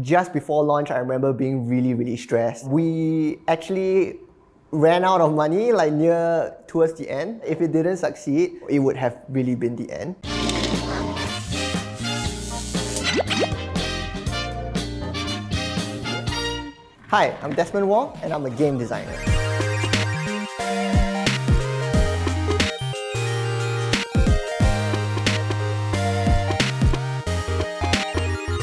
just before launch, I remember being really stressed. We actually ran out of money like towards the end. If it didn't succeed, it would have really been the end. Hi, I'm Desmond Wong and I'm a game designer.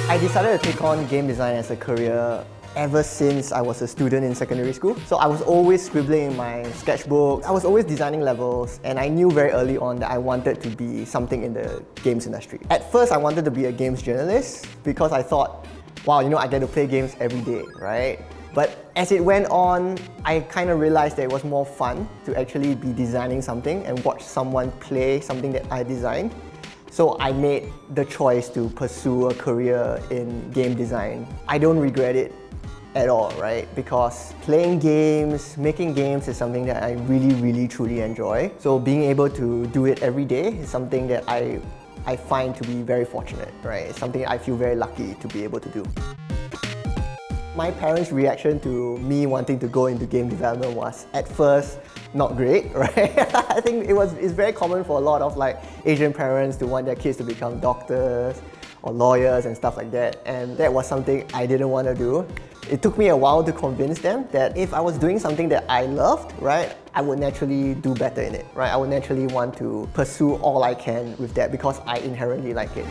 I decided to take on game design as a career ever since I was a student in secondary school. So I was always scribbling in my sketchbook. I was always designing levels, and I knew very early on that I wanted to be something in the games industry. At first, I wanted to be a games journalist because I thought, wow, I get to play games every day, right? But as it went on, I kind of realized that it was more fun to actually be designing something and watch someone play something that I designed. So I made the choice to pursue a career in game design. I don't regret it at all, right? Because playing games, making games is something that I really truly enjoy. So being able to do it every day is something that I find to be very fortunate, right? It's something I feel very lucky to be able to do. My parents' reaction to me wanting to go into game development was, at first, not great, right? I think it's very common for a lot of Asian parents to want their kids to become doctors or lawyers and stuff like that. And that was something I didn't want to do. It took me a while to convince them that if I was doing something that I loved, right, I would naturally do better in it, right? I would naturally want to pursue all I can with that because I inherently like it.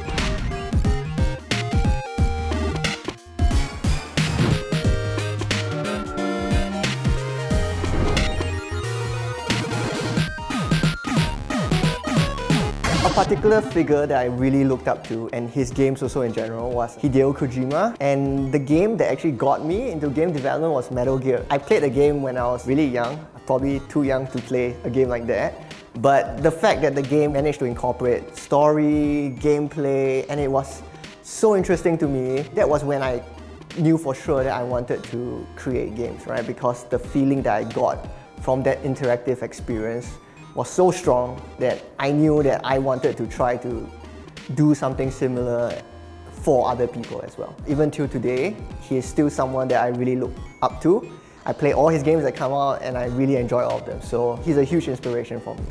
A particular figure that I really looked up to, and his games also in general, was Hideo Kojima. And the game that actually got me into game development was Metal Gear. I played the game when I was really young, probably too young to play a game like that. But the fact that the game managed to incorporate story, gameplay, and it was so interesting to me, that was when I knew for sure that I wanted to create games, right? Because the feeling that I got from that interactive experience was so strong that I knew that I wanted to try to do something similar for other people as well. Even till today, he is still someone that I really look up to. I play all his games that come out and I really enjoy all of them. So he's a huge inspiration for me.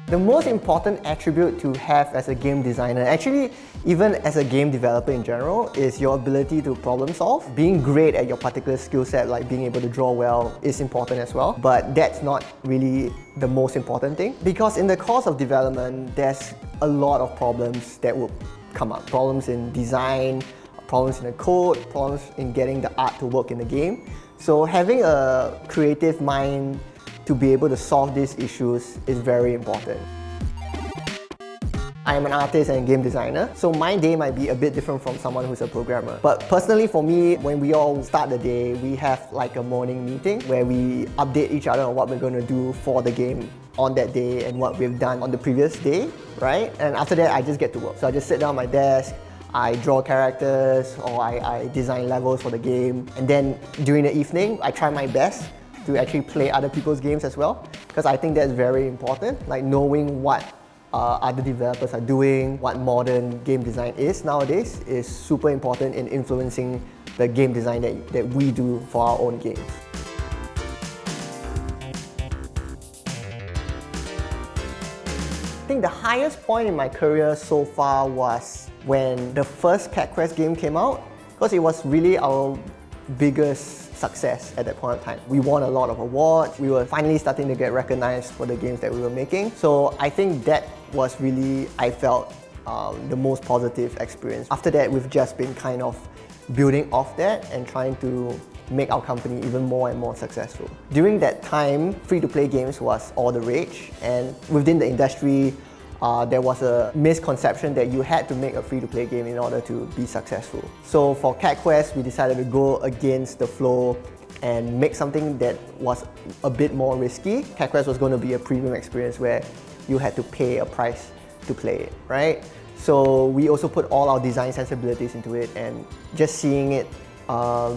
The most important attribute to have as a game designer, actually even as a game developer in general, is your ability to problem solve. Being great at your particular skill set, like being able to draw well, is important as well. But that's not really the most important thing. Because in the course of development, there's a lot of problems that will come up. Problems in design, problems in the code, problems in getting the art to work in the game. So having a creative mind to be able to solve these issues is very important. I'm an artist and game designer, so my day might be a bit different from someone who's a programmer. But personally for me, when we all start the day, we have like a morning meeting where we update each other on what we're going to do for the game on that day and what we've done on the previous day, right? And after that, I just get to work. So I just sit down at my desk, I draw characters, or I design levels for the game. And then during the evening, I try my best to actually play other people's games as well, because I think that's very important, like knowing what other developers are doing, what modern game design is nowadays is super important in influencing the game design that we do for our own games. I think the highest point in my career so far was when the first Cat Quest game came out, because it was really our biggest success at that point of time. We won a lot of awards. We were finally starting to get recognized for the games that we were making. So I think that was really, I felt, the most positive experience. After that, we've just been kind of building off that and trying to make our company even more and more successful. During that time, free-to-play games was all the rage, and within the industry, there was a misconception that you had to make a free-to-play game in order to be successful. So for Cat Quest, we decided to go against the flow and make something that was a bit more risky. Cat Quest was going to be a premium experience where you had to pay a price to play it, right? So we also put all our design sensibilities into it, and just seeing it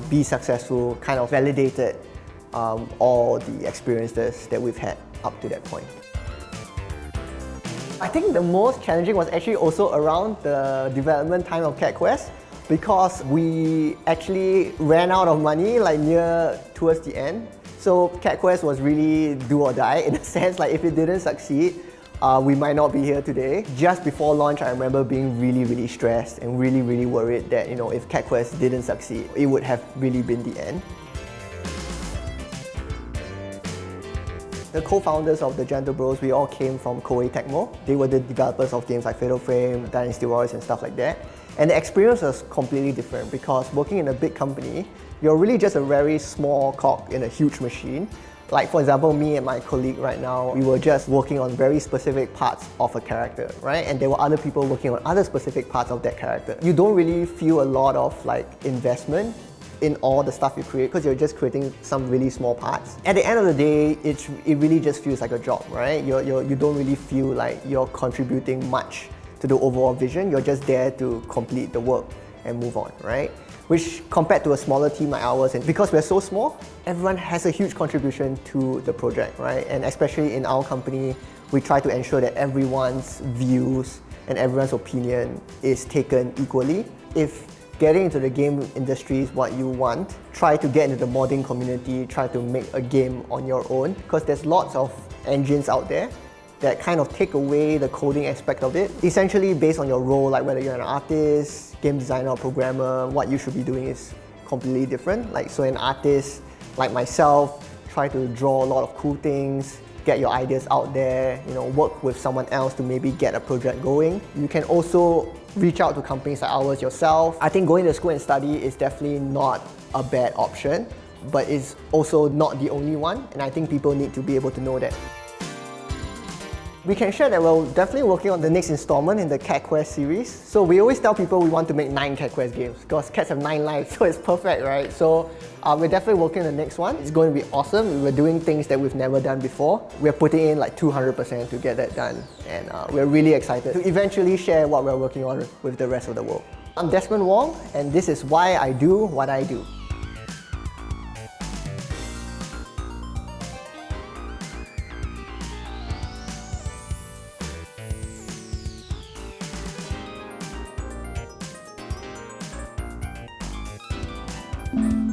be successful kind of validated all the experiences that we've had up to that point. I think the most challenging was actually also around the development time of Cat Quest, because we actually ran out of money like towards the end. So Cat Quest was really do or die in a sense, like if it didn't succeed, we might not be here today. Just before launch, I remember being really stressed and really worried that, you know, if Cat Quest didn't succeed, it would have really been the end. The co-founders of the Gentlebros, we all came from Koei Tecmo. They were the developers of games like Fatal Frame, Dynasty Warriors and stuff like that. And the experience was completely different because working in a big company, you're really just a very small cog in a huge machine. Like for example, me and my colleague right now, we were just working on very specific parts of a character, right? And there were other people working on other specific parts of that character. You don't really feel a lot of like investment in all the stuff you create because you're just creating some really small parts. At the end of the day, it really just feels like a job, right? You don't really feel like you're contributing much to the overall vision. You're just there to complete the work and move on, right? Which compared to a smaller team like ours, and because we're so small, everyone has a huge contribution to the project, right? And especially in our company, we try to ensure that everyone's views and everyone's opinion is taken equally. If getting into the game industry is what you want, try to get into the modding community, try to make a game on your own, because there's lots of engines out there that kind of take away the coding aspect of it. Essentially based on your role, like whether you're an artist, game designer or programmer, what you should be doing is completely different. Like, so an artist like myself, try to draw a lot of cool things, get your ideas out there, you know, work with someone else to maybe get a project going. You can also reach out to companies like ours yourself. I think going to school and study is definitely not a bad option, but it's also not the only one, and I think people need to be able to know that. We can share that we're definitely working on the next installment in the Cat Quest series. So we always tell people we want to make 9 Cat Quest games because cats have 9 lives, so it's perfect, right? So we're definitely working on the next one. It's going to be awesome. We're doing things that we've never done before. We're putting in like 200% to get that done, and we're really excited to eventually share what we're working on with the rest of the world. I'm Desmond Wong, and this is why I do what I do. Bye.